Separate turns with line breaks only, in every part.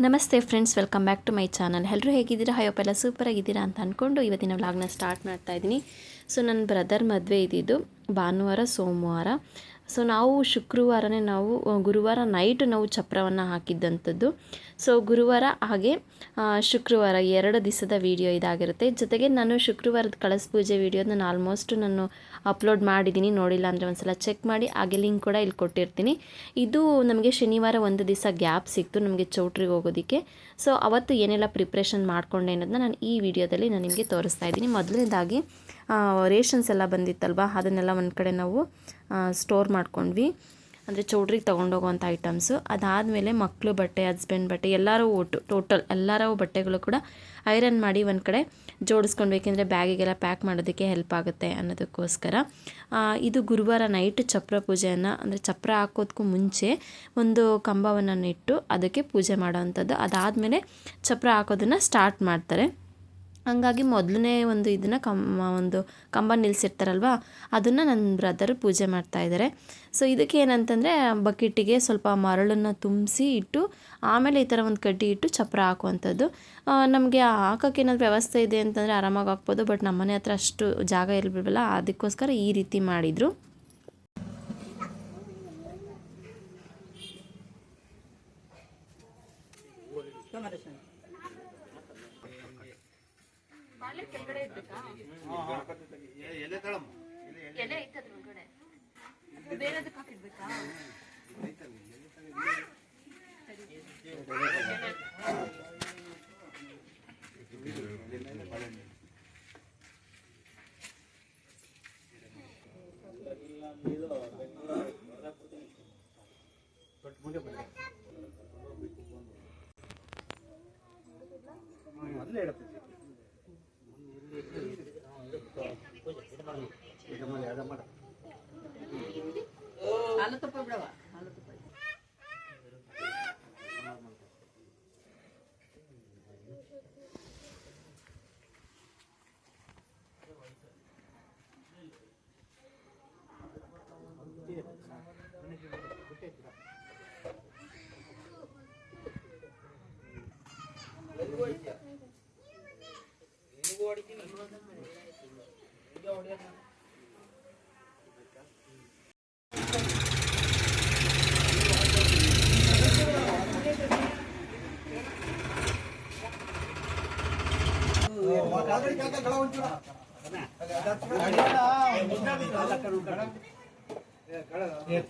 ನಮಸ್ತೆ friends, welcome back to my channel. ಎಲ್ಲರೂ ಹೇಗಿದ್ದೀರಾ? ಹೋಪ್ ಎಲ್ಲ ಸೂಪರ್ ಆಗಿದ್ದೀರಾ ಅಂತ ಅಂದ್ಕೊಂಡು ಇವತ್ತಿನ ವ್ಲಾಗ್ನ ಸ್ಟಾರ್ಟ್ ಮಾಡ್ತಾ ಇದ್ದೀನಿ. ಸೊ ನನ್ನ ಬ್ರದರ್ ಮದುವೆ ಇದ್ದಿದ್ದು ಭಾನುವಾರ ಸೋಮವಾರ. ಸೊ ನಾವು ಶುಕ್ರವಾರನೇ ಗುರುವಾರ ನೈಟ್ ನಾವು ಚಪ್ರವನ್ನು ಹಾಕಿದ್ದಂಥದ್ದು. ಸೊ ಗುರುವಾರ ಹಾಗೆ ಶುಕ್ರವಾರ 2 ದಿವಸದ ವೀಡಿಯೋ ಇದಾಗಿರುತ್ತೆ. ಜೊತೆಗೆ ನಾನು ಶುಕ್ರವಾರದ ಕಳಸ ಪೂಜೆ ವೀಡಿಯೋನ ಆಲ್ಮೋಸ್ಟ್ ನಾನು ಅಪ್ಲೋಡ್ ಮಾಡಿದ್ದೀನಿ. ನೋಡಿಲ್ಲ ಅಂದರೆ ಒಂದ್ಸಲ ಚೆಕ್ ಮಾಡಿ, ಹಾಗೆ ಲಿಂಕ್ ಕೂಡ ಇಲ್ಲಿ ಕೊಟ್ಟಿರ್ತೀನಿ. ಇದು ನಮಗೆ ಶನಿವಾರ ಒಂದು ದಿವಸ ಗ್ಯಾಪ್ ಸಿಕ್ತು ನಮಗೆ ಚೌಟ್ರಿಗೆ ಹೋಗೋದಕ್ಕೆ. ಸೊ ಅವತ್ತು ಏನೆಲ್ಲ ಪ್ರಿಪ್ರೇಷನ್ ಮಾಡಿಕೊಂಡೆ ಅನ್ನೋದನ್ನ ನಾನು ಈ ವಿಡಿಯೋದಲ್ಲಿ ನಾನು ನಿಮಗೆ ತೋರಿಸ್ತಾ ಇದ್ದೀನಿ. ಮೊದಲನೇದಾಗಿ ರೇಷನ್ಸ್ ಎಲ್ಲ ಬಂದಿತ್ತಲ್ವ, ಅದನ್ನೆಲ್ಲ ಒಂದು ಕಡೆ ನಾವು ಸ್ಟೋರ್ ಮಾಡ್ಕೊಂಡ್ವಿ, ಅಂದರೆ ಚೌಟ್ರಿಗೆ ತೊಗೊಂಡೋಗುವಂಥ ಐಟಮ್ಸು. ಅದಾದಮೇಲೆ ಮಕ್ಕಳು ಬಟ್ಟೆ, ಹಸ್ಬೆಂಡ್ ಬಟ್ಟೆ, ಎಲ್ಲರೂ ಟೋಟಲ್ ಎಲ್ಲರೂ ಬಟ್ಟೆಗಳು ಕೂಡ ಐರನ್ ಮಾಡಿ ಒಂದು ಕಡೆ ಜೋಡಿಸ್ಕೊಂಡು, ಬೇಕೆಂದರೆ ಬ್ಯಾಗಿಗೆಲ್ಲ ಪ್ಯಾಕ್ ಮಾಡೋದಕ್ಕೆ ಹೆಲ್ಪ್ ಆಗುತ್ತೆ ಅನ್ನೋದಕ್ಕೋಸ್ಕರ. ಇದು ಗುರುವಾರ ನೈಟ್ ಚಪ್ರ ಪೂಜೆಯನ್ನು, ಅಂದರೆ ಚಪ್ರ ಹಾಕೋದಕ್ಕೂ ಮುಂಚೆ ಒಂದು ಕಂಬವನ್ನು ಇಟ್ಟು ಅದಕ್ಕೆ ಪೂಜೆ ಮಾಡೋವಂಥದ್ದು. ಅದಾದಮೇಲೆ ಚಪ್ರ ಹಾಕೋದನ್ನು ಸ್ಟಾರ್ಟ್ ಮಾಡ್ತಾರೆ. ಹಾಗಾಗಿ ಮೊದಲನೇ ಒಂದು ಕಂಬ ನಿಲ್ಲಿಸಿರ್ತಾರಲ್ವ, ಅದನ್ನು ನನ್ನ ಬ್ರದರು ಪೂಜೆ ಮಾಡ್ತಾಯಿದ್ದಾರೆ. ಸೊ ಇದಕ್ಕೆ ಏನಂತಂದರೆ ಬಕೆಟಿಗೆ ಸ್ವಲ್ಪ ಮರಳನ್ನು ತುಂಬಿಸಿ ಇಟ್ಟು ಆಮೇಲೆ ಈ ಥರ ಒಂದು ಕಡ್ಡಿ ಇಟ್ಟು ಚಪ್ರ ಹಾಕುವಂಥದ್ದು. ನಮಗೆ ಹಾಕೋಕ್ಕೆ ಏನಾದರೂ ವ್ಯವಸ್ಥೆ ಇದೆ ಅಂತಂದರೆ ಆರಾಮಾಗಿ ಹಾಕ್ಬೋದು, ಬಟ್ ನಮ್ಮನೆ ಹತ್ರ ಅಷ್ಟು ಜಾಗ ಇರಲಿಲ್ವಲ್ಲ, ಅದಕ್ಕೋಸ್ಕರ ಈ ರೀತಿ ಮಾಡಿದರು.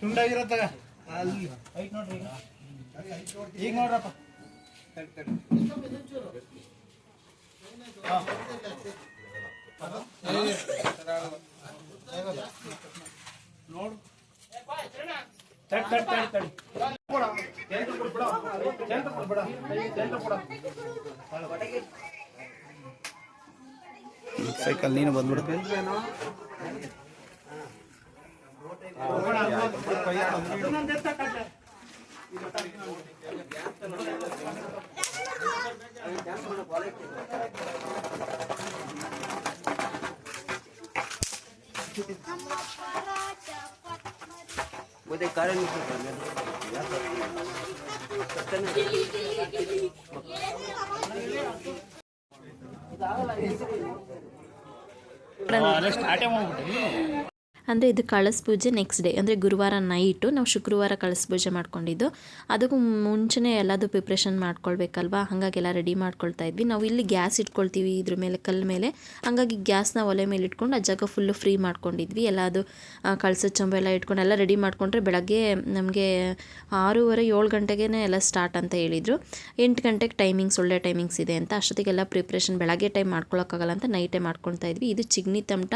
ತುಂಡಾಗಿರತ್ತಾಗ ನೋಡ್ರಿ, ಈಗ ನೋಡ್ರಪ್ಪ ನೋಡು, ಸೈಕಲ್ ನೀನು ಬಂದ್ಬಿಡು. कारण
ಅಂದರೆ ಇದು ಕಳಸ ಪೂಜೆ ನೆಕ್ಸ್ಟ್ ಡೇ, ಅಂದರೆ ಗುರುವಾರ ನೈಟು ನಾವು ಶುಕ್ರವಾರ ಕಳಸ ಪೂಜೆ ಮಾಡ್ಕೊಂಡಿದ್ದು. ಅದಕ್ಕೂ ಮುಂಚೆನೇ ಎಲ್ಲದೂ ಪ್ರಿಪ್ರೇಷನ್ ಮಾಡ್ಕೊಳ್ಬೇಕಲ್ವಾ, ಹಾಗಾಗೆಲ್ಲ ರೆಡಿ ಮಾಡ್ಕೊಳ್ತಾ ಇದ್ವಿ. ನಾವು ಇಲ್ಲಿ ಗ್ಯಾಸ್ ಇಟ್ಕೊಳ್ತೀವಿ ಇದ್ರ ಮೇಲೆ, ಕಲ್ಲ ಮೇಲೆ, ಹಾಗಾಗಿ ಗ್ಯಾಸ್ನ ಒಲೆ ಮೇಲೆ ಇಟ್ಕೊಂಡು ಆ ಜಾಗ ಫುಲ್ಲು ಫ್ರೀ ಮಾಡ್ಕೊಂಡಿದ್ವಿ. ಎಲ್ಲ ಅದು ಕಳಸದ ಚಂಬ ಎಲ್ಲ ಇಟ್ಕೊಂಡು ಎಲ್ಲ ರೆಡಿ ಮಾಡಿಕೊಂಡ್ರೆ ಬೆಳಗ್ಗೆ ನಮಗೆ 6:30 7 ಗಂಟೆಗೆ ಎಲ್ಲ ಸ್ಟಾರ್ಟ್ ಅಂತ ಹೇಳಿದರು. 8 ಗಂಟೆಗೆ ಟೈಮಿಂಗ್ಸ್, ಒಳ್ಳೆ ಟೈಮಿಂಗ್ಸ್ ಇದೆ ಅಂತ. ಅಷ್ಟೊತ್ತಿಗೆಲ್ಲ ಪ್ರಿಪ್ರೇಷನ್ ಬೆಳಗ್ಗೆ ಟೈಮ್ ಮಾಡ್ಕೊಳಕ್ಕಾಗಲ್ಲ ಅಂತ ನೈಟೇ ಮಾಡ್ಕೊಳ್ತಾ ಇದ್ವಿ. ಇದು ಚಿಗ್ನಿ ತಮಟ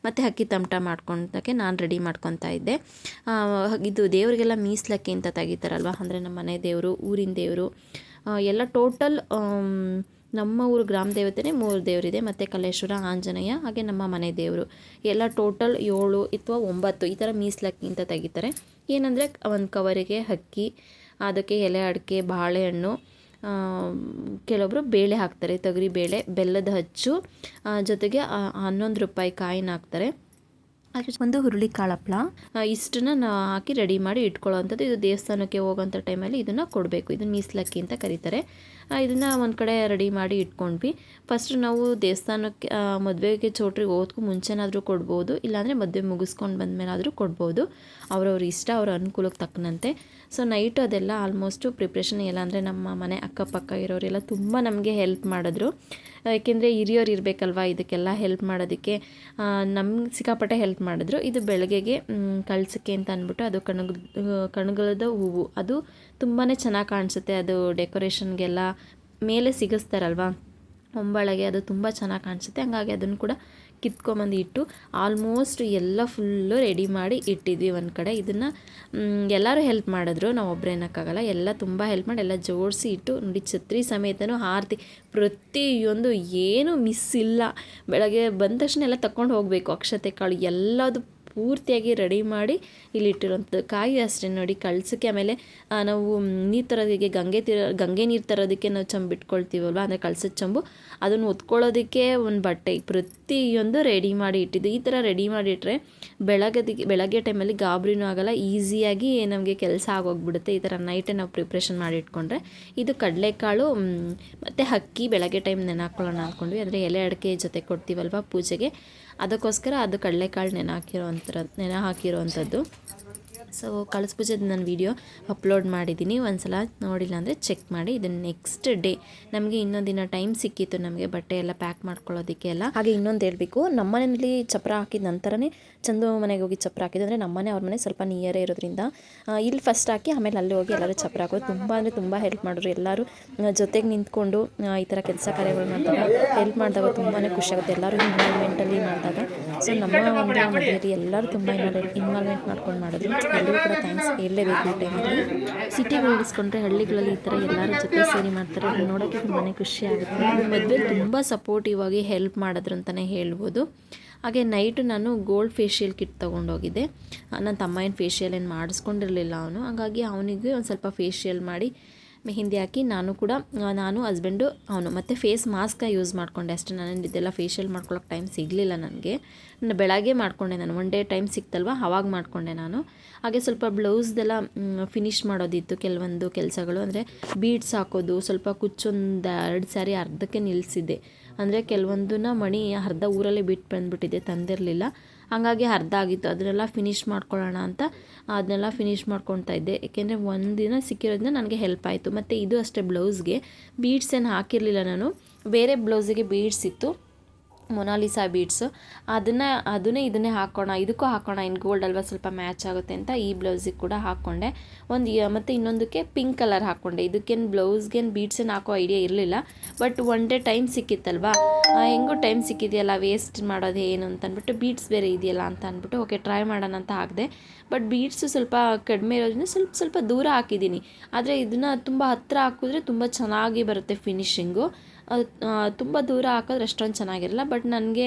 ಮತ್ತು ಅಕ್ಕಿ ತಮಟ ಮಾಡ್ಕೊಂಡು ನಾನು ರೆಡಿ ಮಾಡ್ಕೊತಾ ಇದ್ದೆ. ಇದು ದೇವರಿಗೆಲ್ಲ ಮೀಸ್ಲಕ್ಕಿ ಅಂತ ತೆಗಿತಾರಲ್ವ, ಅಂದರೆ ನಮ್ಮ ಮನೆ ದೇವರು, ಊರಿನ ದೇವರು ಎಲ್ಲ ಟೋಟಲ್ ನಮ್ಮ ಊರು ಗ್ರಾಮ ದೇವತೆನೇ 3 ದೇವರಿದೆ, ಮತ್ತು ಕಲ್ಲೇಶ್ವರ, ಆಂಜನೇಯ, ಹಾಗೆ ನಮ್ಮ ಮನೆ ದೇವರು ಎಲ್ಲ ಟೋಟಲ್ 7 ಅಥವಾ 9 ಈ ಥರ ಮೀಸ್ಲಕ್ಕಿ ಅಂತ ತೆಗಿತಾರೆ. ಏನಂದರೆ ಒಂದು ಕವರಿಗೆ ಅಕ್ಕಿ, ಅದಕ್ಕೆ ಎಲೆ ಅಡಿಕೆ, ಬಾಳೆಹಣ್ಣು, ಕೆಲವೊಬ್ಬರು ಬೇಳೆ ಹಾಕ್ತಾರೆ, ತೊಗರಿ ಬೇಳೆ, ಬೆಲ್ಲದ ಹಚ್ಚು, ಜೊತೆಗೆ 11 ರೂಪಾಯಿ ಕಾಯಿನ ಹಾಕ್ತಾರೆ. ಹಾಗೆ ಒಂದು ಹುರುಳಿ ಕಾಳು ಹಪ್ಪಳ ಇಷ್ಟನ್ನು ಹಾಕಿ ರೆಡಿ ಮಾಡಿ ಇಟ್ಕೊಳ್ಳೋವಂಥದ್ದು. ಇದು ದೇವಸ್ಥಾನಕ್ಕೆ ಹೋಗೋಂಥ ಟೈಮಲ್ಲಿ ಇದನ್ನು ಕೊಡಬೇಕು. ಇದನ್ನು ಮೀಸಲಾಕ್ಕಿ ಅಂತ ಕರೀತಾರೆ. ಇದನ್ನು ಒಂದು ಕಡೆ ರೆಡಿ ಮಾಡಿ ಇಟ್ಕೊಂಡ್ವಿ. ಫಸ್ಟು ನಾವು ದೇವಸ್ಥಾನಕ್ಕೆ ಮದುವೆಗೆ ಚೌಟ್ರಿಗೆ ಹೋಗೋದಕ್ಕೂ ಮುಂಚೆನಾದರೂ ಕೊಡ್ಬೋದು, ಇಲ್ಲಾಂದರೆ ಮದುವೆ ಮುಗಿಸ್ಕೊಂಡು ಬಂದಮೇಲಾದರೂ ಕೊಡ್ಬೋದು. ಅವ್ರವ್ರ ಇಷ್ಟ, ಅವ್ರ ಅನುಕೂಲಕ್ಕೆ ತಕ್ಕನಂತೆ. ಸೊ ನೈಟು ಅದೆಲ್ಲ ಆಲ್ಮೋಸ್ಟು ಪ್ರಿಪ್ರೇಷನ್ ಎಲ್ಲ ಅಂದರೆ ನಮ್ಮ ಮನೆ ಅಕ್ಕಪಕ್ಕ ಇರೋರೆಲ್ಲ ತುಂಬ ನಮಗೆ ಹೆಲ್ಪ್ ಮಾಡಿದ್ರು. ಏಕೆಂದರೆ ಹಿರಿಯೋರು ಇರಬೇಕಲ್ವ ಇದಕ್ಕೆಲ್ಲ ಹೆಲ್ಪ್ ಮಾಡೋದಕ್ಕೆ. ನಮ್ಗೆ ಸಿಕ್ಕಾಪಟ್ಟೆ ಹೆಲ್ಪ್ ಮಾಡಿದ್ರು. ಇದು ಬೆಳಗ್ಗೆಗೆ ಕಳ್ಸಕ್ಕೆ ಅಂತ ಅಂದ್ಬಿಟ್ಟು ಅದು ಕಣಗಲದ ಹೂವು, ಅದು ತುಂಬಾ ಚೆನ್ನಾಗಿ ಕಾಣಿಸುತ್ತೆ. ಅದು ಡೆಕೋರೇಷನ್ಗೆಲ್ಲ ಮೇಲೆ ಸಿಗಿಸ್ತಾರಲ್ವ ಹೊಂಬಾಳೆಗೆ, ಅದು ತುಂಬ ಚೆನ್ನಾಗಿ ಕಾಣಿಸುತ್ತೆ. ಹಂಗಾಗಿ ಅದನ್ನು ಕೂಡ ಕಿತ್ಕೊಂಬಂದು ಇಟ್ಟು ಆಲ್ಮೋಸ್ಟ್ ಎಲ್ಲ ಫುಲ್ಲು ರೆಡಿ ಮಾಡಿ ಇಟ್ಟಿದ್ವಿ ಒಂದು ಕಡೆ. ಇದನ್ನು ಎಲ್ಲರೂ ಹೆಲ್ಪ್ ಮಾಡಿದ್ರು, ನಾವು ಒಬ್ಬರೇ ಅನ್ನೋಕ್ಕಾಗಲ್ಲ. ಎಲ್ಲ ತುಂಬ ಹೆಲ್ಪ್ ಮಾಡಿ ಎಲ್ಲ ಜೋಡಿಸಿ ಇಟ್ಟು ನೋಡಿ, ಛತ್ರಿ ಸಮೇತನೂ ಆರತಿ ಪ್ರತಿಯೊಂದು ಏನು ಮಿಸ್ ಇಲ್ಲ. ಬೆಳಗ್ಗೆ ಬಂದ ತಕ್ಷಣ ಎಲ್ಲ ತಗೊಂಡು ಹೋಗಬೇಕು. ಅಕ್ಷತೆ ಕಾಳು ಎಲ್ಲದು ಪೂರ್ತಿಯಾಗಿ ರೆಡಿ ಮಾಡಿ ಇಲ್ಲಿ ಇಟ್ಟಿರೋಂಥದ್ದು. ಕಾಯಿ ಅಷ್ಟೇ ನೋಡಿ ಕಳ್ಸೋಕ್ಕೆ. ಆಮೇಲೆ ನಾವು ನೀರು ತರೋದಕ್ಕೆ ಗಂಗೆ ನೀರು ತರೋದಕ್ಕೆ ನಾವು ಚಂಬು ಇಟ್ಕೊಳ್ತೀವಲ್ವ, ಅಂದರೆ ಕಳ್ಸದ ಚಂಬು, ಅದನ್ನು ಒತ್ಕೊಳ್ಳೋದಕ್ಕೆ ಒಂದು ಬಟ್ಟೆ, ಪ್ರತಿಯೊಂದು ರೆಡಿ ಮಾಡಿ ಇಟ್ಟಿದ್ದು. ಈ ಥರ ರೆಡಿ ಮಾಡಿಟ್ರೆ ಬೆಳಗ್ಗೆ ಟೈಮಲ್ಲಿ ಗಾಬರಿನೂ ಆಗೋಲ್ಲ, ಈಸಿಯಾಗಿ ನಮಗೆ ಕೆಲಸ ಆಗೋಗ್ಬಿಡುತ್ತೆ. ಈ ಥರ ನೈಟೇ ನಾವು ಪ್ರಿಪ್ರೇಷನ್ ಮಾಡಿ ಇಟ್ಕೊಂಡ್ರೆ. ಇದು ಕಡಲೆಕಾಳು ಮತ್ತು ಅಕ್ಕಿ ಬೆಳಗ್ಗೆ ಟೈಮ್ ನೆನೆ ಅಂದ್ಕೊಂಡ್ವಿ. ಅಂದರೆ ಎಲೆ ಅಡಿಕೆ ಜೊತೆ ಕೊಡ್ತೀವಲ್ವ ಪೂಜೆಗೆ, ಅದಕ್ಕೋಸ್ಕರ ಅದು ಕಡಲೆಕಾಳು ನೆನೆ ಹಾಕಿರೋವಂಥದ್ದು. ಸೊ ಕಳಸ ಪೂಜೆದು ನಾನು ವೀಡಿಯೋ ಅಪ್ಲೋಡ್ ಮಾಡಿದ್ದೀನಿ, ಒಂದು ಸಲ ನೋಡಿಲ್ಲ ಅಂದರೆ ಚೆಕ್ ಮಾಡಿ. ಇದನ್ನು ನೆಕ್ಸ್ಟ್ ಡೇ ನಮಗೆ ಇನ್ನೊಂದು ದಿನ ಟೈಮ್ ಸಿಕ್ಕಿತ್ತು ನಮಗೆ ಬಟ್ಟೆ ಎಲ್ಲ ಪ್ಯಾಕ್ ಮಾಡ್ಕೊಳ್ಳೋದಕ್ಕೆ ಎಲ್ಲ. ಹಾಗೆ ಇನ್ನೊಂದು ಹೇಳಬೇಕು, ನಮ್ಮ ಮನೆಯಲ್ಲಿ ಚಪ್ರ ಹಾಕಿದ ನಂತರನೇ ಚಂದು ಮನೆಗೆ ಹೋಗಿ ಚಪ್ರ ಹಾಕಿದ್ದು. ಅಂದರೆ ನಮ್ಮ ಮನೆ ಅವ್ರ ಮನೆ ಸ್ವಲ್ಪ ನಿಯರೇ ಇರೋದ್ರಿಂದ ಇಲ್ಲಿ ಫಸ್ಟ್ ಹಾಕಿ ಆಮೇಲೆ ಅಲ್ಲಿ ಹೋಗಿ ಎಲ್ಲರೂ ಚಪ್ರ ಹಾಕೋದು. ತುಂಬ ಅಂದರೆ ತುಂಬ ಹೆಲ್ಪ್ ಮಾಡಿದ್ರು. ಎಲ್ಲರೂ ಜೊತೆಗೆ ನಿಂತ್ಕೊಂಡು ಈ ಥರ ಕೆಲಸ ಕಾರ್ಯಗಳು ಮಾಡಿದಾಗ ಹೆಲ್ಪ್ ಮಾಡಿದಾಗ ತುಂಬಾ ಖುಷಿಯಾಗುತ್ತೆ, ಎಲ್ಲರೂ ಇನ್ವಾಲ್ವ್ಮೆಂಟಲ್ಲಿ ಮಾಡಿದಾಗ. ಸೊ ನಮ್ಮ ಒಂದು ಮನೆಯಲ್ಲಿ ಎಲ್ಲರೂ ತುಂಬ ಇನ್ವಾಲ್ವ್ಮೆಂಟ್ ಮಾಡ್ಕೊಂಡು ಮಾಡಿದ್ರು. ಎಲ್ಲರೂ ಕೂಡ ಥ್ಯಾಂಕ್ಸ್ ಹೇಳಲೇಬೇಕು. ಈ ಟೈಮಲ್ಲಿ ಸಿಟಿಗಳು ಇಳಿಸ್ಕೊಂಡ್ರೆ ಹಳ್ಳಿಗಳಲ್ಲಿ ಈ ಥರ ಎಲ್ಲರ ಜೊತೆ ಸೇರಿ ಮಾಡ್ತಾರೆ, ಅದನ್ನು ನೋಡೋಕ್ಕೆ ತುಂಬಾ ಖುಷಿ ಆಗುತ್ತೆ. ಮದುವೆ ತುಂಬ ಸಪೋರ್ಟಿವ್ ಆಗಿ ಹೆಲ್ಪ್ ಮಾಡಿದ್ರು ಅಂತಲೇ ಹೇಳ್ಬೋದು. ಹಾಗೆ ನೈಟು ನಾನು ಗೋಲ್ಡ್ ಫೇಶಿಯಲ್ ಕಿಟ್ ತೊಗೊಂಡೋಗಿದ್ದೆ. ನನ್ನ ತಮ್ಮ ಏನು ಫೇಶಿಯಲ್ ಏನು ಮಾಡಿಸ್ಕೊಂಡಿರಲಿಲ್ಲ ಅವನು, ಹಾಗಾಗಿ ಅವನಿಗೆ ಒಂದು ಸ್ವಲ್ಪ ಫೇಶಿಯಲ್ ಮಾಡಿ ಮೆಹಂದಿ ಹಾಕಿ ನಾನು ಹಸ್ಬೆಂಡು ಅವನು ಮತ್ತು ಫೇಸ್ ಮಾಸ್ಕ ಯೂಸ್ ಮಾಡಿಕೊಂಡೆ ಅಷ್ಟೇ. ನಾನು ಇದೆಲ್ಲ ಫೇಶಿಯಲ್ ಮಾಡ್ಕೊಳ್ಳೋಕೆ ಟೈಮ್ ಸಿಗಲಿಲ್ಲ ನನಗೆ. ಬೆಳಗ್ಗೆ ಮಾಡಿಕೊಂಡೆ ನಾನು, ಒನ್ ಡೇ ಟೈಮ್ ಸಿಕ್ತಲ್ವ ಆವಾಗ ಮಾಡಿಕೊಂಡೆ ನಾನು. ಹಾಗೆ ಸ್ವಲ್ಪ ಬ್ಲೌಸ್ದೆಲ್ಲ ಫಿನಿಷ್ ಮಾಡೋದಿತ್ತು ಕೆಲವೊಂದು ಕೆಲಸಗಳು. ಅಂದರೆ ಬೀಡ್ಸ್ ಹಾಕೋದು, ಸ್ವಲ್ಪ ಕುಚ್ಚೊಂದು 2 ಸಾರಿ ಅರ್ಧಕ್ಕೆ ನಿಲ್ಲಿಸಿದ್ದೆ. ಅಂದರೆ ಕೆಲವೊಂದನ್ನ ಮಣಿ ಅರ್ಧ ಊರಲ್ಲೇ ಬಿಟ್ಟು ಬಂದುಬಿಟ್ಟಿದ್ದೆ, ತಂದಿರಲಿಲ್ಲ. ಹಾಗಾಗಿ ಅರ್ಧ ಆಗಿತ್ತು, ಅದನ್ನೆಲ್ಲ ಫಿನಿಷ್ ಮಾಡ್ಕೊಳ್ಳೋಣ ಅಂತ ಅದನ್ನೆಲ್ಲ ಫಿನಿಷ್ ಮಾಡ್ಕೊತಾ ಇದ್ದೆ. ಏಕೆಂದರೆ ಒಂದಿನ ಸಿಕ್ಕಿರೋದನ್ನ ನನಗೆ ಹೆಲ್ಪ್ ಆಯಿತು. ಮತ್ತು ಇದು ಅಷ್ಟೇ, ಬ್ಲೌಸ್ಗೆ ಬೀಡ್ಸ್ ಏನು ಹಾಕಿರಲಿಲ್ಲ ನಾನು, ಬೇರೆ ಬ್ಲೌಸಿಗೆ ಬೀಡ್ಸ್ ಇತ್ತು, ಮೊನಾಲಿಸಾ ಬೀಡ್ಸು. ಇದನ್ನೇ ಹಾಕೋಣ, ಇದಕ್ಕೂ ಹಾಕೋಣ, ಇನ್ನು ಗೋಲ್ಡ್ ಅಲ್ವಾ ಸ್ವಲ್ಪ ಮ್ಯಾಚ್ ಆಗುತ್ತೆ ಅಂತ ಈ ಬ್ಲೌಸಿಗೆ ಕೂಡ ಹಾಕ್ಕೊಂಡೆ. ಮತ್ತು ಇನ್ನೊಂದಕ್ಕೆ ಪಿಂಕ್ ಕಲರ್ ಹಾಕ್ಕೊಂಡೆ. ಇದಕ್ಕೇನು ಬ್ಲೌಸ್ಗೇನು ಬೀಡ್ಸೇನು ಹಾಕೋ ಐಡಿಯಾ ಇರಲಿಲ್ಲ, ಬಟ್ ಒನ್ ಡೇ ಟೈಮ್ ಸಿಕ್ಕಿತ್ತಲ್ವಾ, ಹೆಂಗೂ ಟೈಮ್ ಸಿಕ್ಕಿದೆಯಲ್ಲ, ವೇಸ್ಟ್ ಮಾಡೋದು ಏನು ಅಂತ ಅಂದ್ಬಿಟ್ಟು, ಬೀಡ್ಸ್ ಬೇರೆ ಇದೆಯಲ್ಲ ಅಂತ ಅಂದ್ಬಿಟ್ಟು ಓಕೆ ಟ್ರೈ ಮಾಡೋಣ ಅಂತ ಹಾಕಿದೆ. ಬಟ್ ಬೀಡ್ಸು ಸ್ವಲ್ಪ ಕಡಿಮೆ ಇರೋದ್ರಿಂದ ಸ್ವಲ್ಪ ದೂರ ಹಾಕಿದ್ದೀನಿ. ಆದರೆ ಇದನ್ನು ತುಂಬ ಹತ್ತಿರ ಹಾಕಿದ್ರೆ ತುಂಬ ಚೆನ್ನಾಗಿ ಬರುತ್ತೆ ಫಿನಿಶಿಂಗು. ತುಂಬ ದೂರ ಹಾಕಿದ್ರೆ ಅಷ್ಟೊಂದು ಚೆನ್ನಾಗಿರಲ್ಲ. ಬಟ್ ನನಗೆ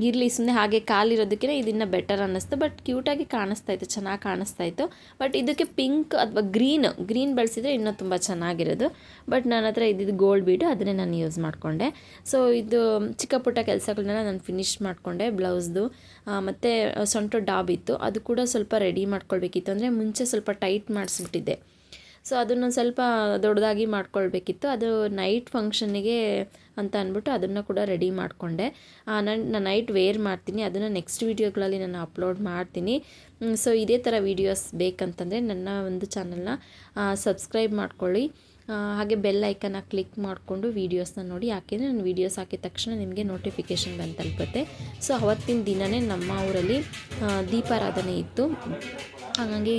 ಇರಲಿ ಸುಮ್ಮನೆ ಹಾಗೆ ಕಾಲಿರೋದಕ್ಕೆ ಇದನ್ನು ಬೆಟರ್ ಅನ್ನಿಸ್ತು. ಬಟ್ ಕ್ಯೂಟಾಗಿ ಕಾಣಿಸ್ತಾಯಿತ್ತು, ಚೆನ್ನಾಗಿ ಕಾಣಿಸ್ತಾಯಿತ್ತು. ಬಟ್ ಇದಕ್ಕೆ ಪಿಂಕ್ ಅಥವಾ ಗ್ರೀನ್ ಬಳಸಿದರೆ ಇನ್ನೂ ತುಂಬ ಚೆನ್ನಾಗಿರೋದು. ಬಟ್ ನನ್ನ ಹತ್ರ ಇದ್ದಿದ್ದು ಗೋಲ್ಡ್ ಬೀಡು, ಅದನ್ನೇ ನಾನು ಯೂಸ್ ಮಾಡಿಕೊಂಡೆ. ಸೊ ಇದು ಚಿಕ್ಕ ಪುಟ್ಟ ಕೆಲಸಗಳನ್ನೆಲ್ಲ ನಾನು ಫಿನಿಶ್ ಮಾಡಿಕೊಂಡೆ. ಬ್ಲೌಸ್ದು ಮತ್ತು ಸೊಂಟ ಡಾಬ್ ಇತ್ತು, ಅದು ಕೂಡ ಸ್ವಲ್ಪ ರೆಡಿ ಮಾಡ್ಕೊಳ್ಬೇಕಿತ್ತು. ಅಂದರೆ ಮುಂಚೆ ಸ್ವಲ್ಪ ಟೈಟ್ ಮಾಡಿಸ್ಬಿಟ್ಟಿದ್ದೆ. ಸೊ ಅದನ್ನು ಸ್ವಲ್ಪ ದೊಡ್ಡದಾಗಿ ಮಾಡ್ಕೊಳ್ಬೇಕಿತ್ತು. ಅದು ನೈಟ್ ಫಂಕ್ಷನ್ನಿಗೆ ಅಂತ ಅಂದ್ಬಿಟ್ಟು ಅದನ್ನು ಕೂಡ ರೆಡಿ ಮಾಡಿಕೊಂಡೆ. ನಾನು ನೈಟ್ ವೇರ್ ಮಾಡ್ತೀನಿ, ಅದನ್ನು ನೆಕ್ಸ್ಟ್ ವೀಡಿಯೋಗಳಲ್ಲಿ ನಾನು ಅಪ್ಲೋಡ್ ಮಾಡ್ತೀನಿ. ಸೊ ಇದೇ ಥರ ವೀಡಿಯೋಸ್ ಬೇಕಂತಂದರೆ ನನ್ನ ಒಂದು ಚಾನಲ್ನ ಸಬ್ಸ್ಕ್ರೈಬ್ ಮಾಡ್ಕೊಳ್ಳಿ. ಹಾಗೆ ಬೆಲ್ ಐಕನ್ನ ಕ್ಲಿಕ್ ಮಾಡಿಕೊಂಡು ವೀಡಿಯೋಸ್ನ ನೋಡಿ. ಯಾಕೆಂದರೆ ನಾನು ವೀಡಿಯೋಸ್ ಹಾಕಿದ ತಕ್ಷಣ ನಿಮಗೆ ನೋಟಿಫಿಕೇಷನ್ ಬಂದು ತಲುಪುತ್ತೆ. ಸೊ ಅವತ್ತಿನ ದಿನವೇ ನಮ್ಮ ಊರಲ್ಲಿ ದೀಪಾರಾಧನೆ ಇತ್ತು. ಹಾಗಾಗಿ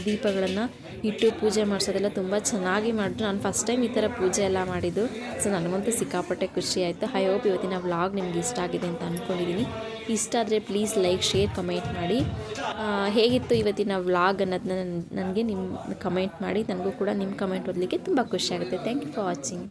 ದೀಪಗಳನ್ನು ಇಟ್ಟು ಪೂಜೆ ಮಾಡಿಸೋದೆಲ್ಲ ತುಂಬ ಚೆನ್ನಾಗಿ ಮಾಡಿದ್ರು. ನಾನು ಫಸ್ಟ್ ಟೈಮ್ ಈ ಥರ ಪೂಜೆ ಎಲ್ಲ ಮಾಡಿದ್ದು. ಸೊ ನನಗಂತೂ ಸಿಕ್ಕಾಪಟ್ಟೆ ಖುಷಿ ಆಯಿತು. ಐ ಹೋಪ್ ಇವತ್ತಿನ ವ್ಲಾಗ್ ನಿಮ್ಗೆ ಇಷ್ಟ ಆಗಿದೆ ಅಂತ ಅಂದ್ಕೊಂಡಿದ್ದೀನಿ. ಇಷ್ಟ ಆದರೆ ಪ್ಲೀಸ್ ಲೈಕ್, ಶೇರ್, ಕಮೆಂಟ್ ಮಾಡಿ. ಹೇಗಿತ್ತು ಇವತ್ತಿನ ವ್ಲಾಗ್ ಅನ್ನೋದನ್ನ ನನಗೆ ನಿಮ್ಮ ಕಮೆಂಟ್ ಮಾಡಿ. ನನಗೂ ಕೂಡ ನಿಮ್ಮ ಕಮೆಂಟ್ ಓದಲಿಕ್ಕೆ ತುಂಬ ಖುಷಿ ಆಗುತ್ತೆ. Thank you for watching.